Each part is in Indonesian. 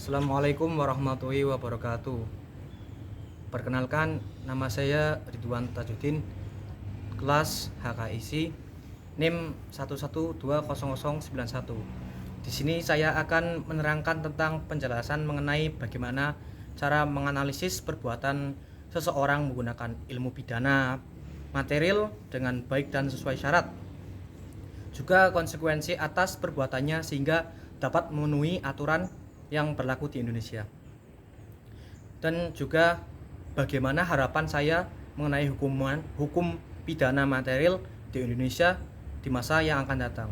Assalamualaikum warahmatullahi wabarakatuh. Perkenalkan, nama saya Ridwan Tajuddin, kelas HKIC, NIM 1120091. Di sini saya akan menerangkan tentang penjelasan mengenai bagaimana cara menganalisis perbuatan seseorang menggunakan ilmu pidana material dengan baik dan sesuai syarat. Juga konsekuensi atas perbuatannya sehingga dapat memenuhi aturan yang berlaku di Indonesia. Dan juga bagaimana harapan saya mengenai hukum pidana material di Indonesia di masa yang akan datang.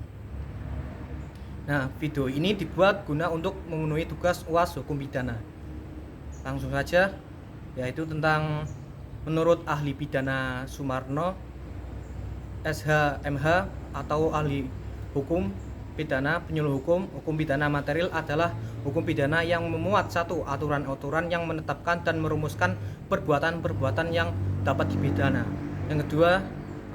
Nah, video ini dibuat guna untuk memenuhi tugas UAS hukum pidana. Langsung saja, yaitu tentang menurut ahli pidana Sumarno SH/MH atau ahli hukum pidana, penyuluh hukum pidana material adalah hukum pidana yang memuat satu aturan-aturan yang menetapkan dan merumuskan perbuatan-perbuatan yang dapat dipidana. Yang kedua,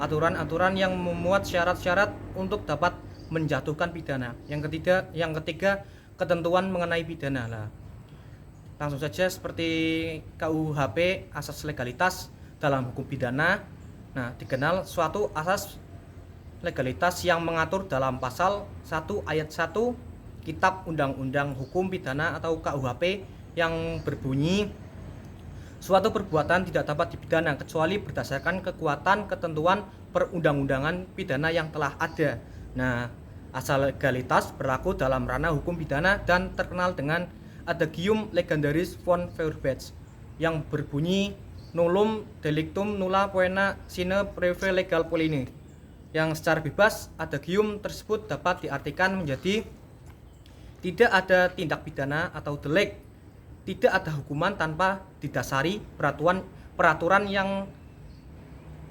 aturan-aturan yang memuat syarat-syarat untuk dapat menjatuhkan pidana. Yang ketiga, ketentuan mengenai pidana. Langsung saja, seperti KUHP, asas legalitas dalam hukum pidana. Nah, dikenal suatu asas legalitas yang mengatur dalam pasal 1 ayat 1 Kitab Undang-Undang Hukum Pidana atau KUHP yang berbunyi, suatu perbuatan tidak dapat dipidana kecuali berdasarkan kekuatan ketentuan perundang-undangan pidana yang telah ada. Nah, asal legalitas berlaku dalam ranah hukum pidana dan terkenal dengan adagium legendaris von Feuerbach yang berbunyi nullum delictum nulla poena sine preve legal poline, yang secara bebas adagium tersebut dapat diartikan menjadi tidak ada tindak pidana atau delik, tidak ada hukuman tanpa didasari peraturan yang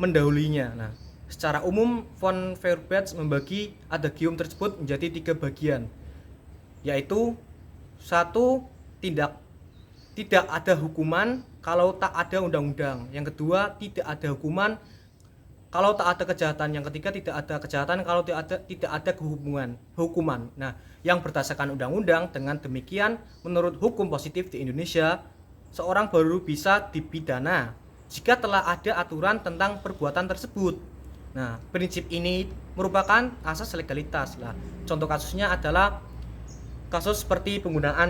mendahulunya. Nah, secara umum von Feuerbach membagi adagium tersebut menjadi 3 bagian, yaitu 1. Tidak ada hukuman kalau tak ada undang-undang. Yang kedua, tidak ada hukuman kalau tak ada kejahatan. Yang ketiga, tidak ada kejahatan kalau tidak ada hukuman. Nah, yang berdasarkan undang-undang. Dengan demikian, menurut hukum positif di Indonesia, seorang baru bisa dipidana jika telah ada aturan tentang perbuatan tersebut. Nah, prinsip ini merupakan asas legalitas. Contoh kasusnya adalah kasus seperti penggunaan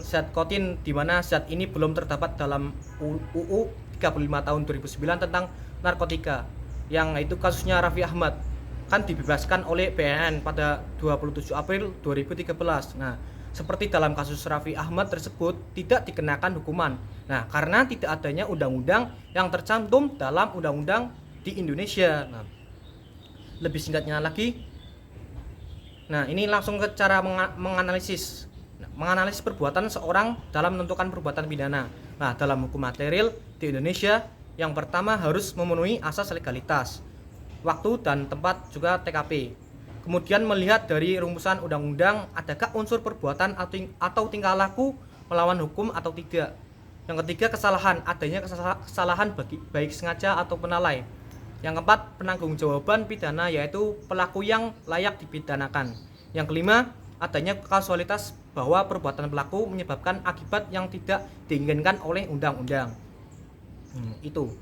zat kotin, di mana zat ini belum terdapat dalam UU 35 tahun 2009 tentang narkotika, yang itu kasusnya Raffi Ahmad, kan dibebaskan oleh BNN pada 27 April 2013. Nah, seperti dalam kasus Raffi Ahmad tersebut tidak dikenakan hukuman. Nah, karena tidak adanya undang-undang yang tercantum dalam undang-undang di Indonesia. Nah, lebih singkatnya lagi, ini langsung ke cara menganalisis perbuatan seorang dalam menentukan perbuatan pidana. Nah, dalam hukum material di Indonesia, yang pertama harus memenuhi asas legalitas, waktu dan tempat, juga TKP. Kemudian melihat dari rumusan undang-undang, adakah unsur perbuatan atau tingkah laku melawan hukum atau tidak. Yang ketiga, adanya kesalahan baik sengaja atau lalai. Yang keempat, penanggung-jawaban pidana, yaitu pelaku yang layak dipidanakan. Yang kelima, adanya kausalitas bahwa perbuatan pelaku menyebabkan akibat yang tidak diinginkan oleh undang-undang. Itu.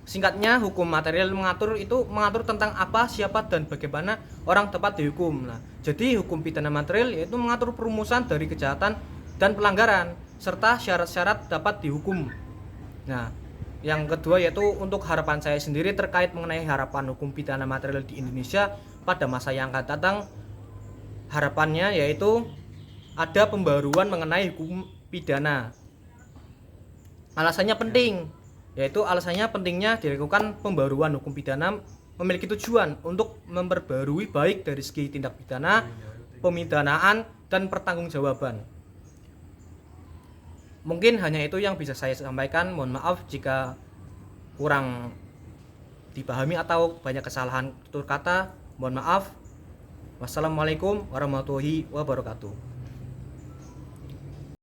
Singkatnya, hukum material mengatur tentang apa, siapa, dan bagaimana orang dapat dihukum. Jadi hukum pidana material yaitu mengatur perumusan dari kejahatan dan pelanggaran serta syarat-syarat dapat dihukum. Yang kedua yaitu untuk harapan saya sendiri terkait mengenai harapan hukum pidana material di Indonesia pada masa yang akan datang. Harapannya yaitu ada pembaruan mengenai hukum pidana. Alasannya pentingnya dilakukan pembaruan hukum pidana memiliki tujuan untuk memperbarui baik dari segi tindak pidana, pemidanaan, dan pertanggungjawaban. Mungkin hanya itu yang bisa saya sampaikan. Mohon maaf jika kurang dipahami atau banyak kesalahan tutur kata. Mohon maaf. Wassalamualaikum warahmatullahi wabarakatuh.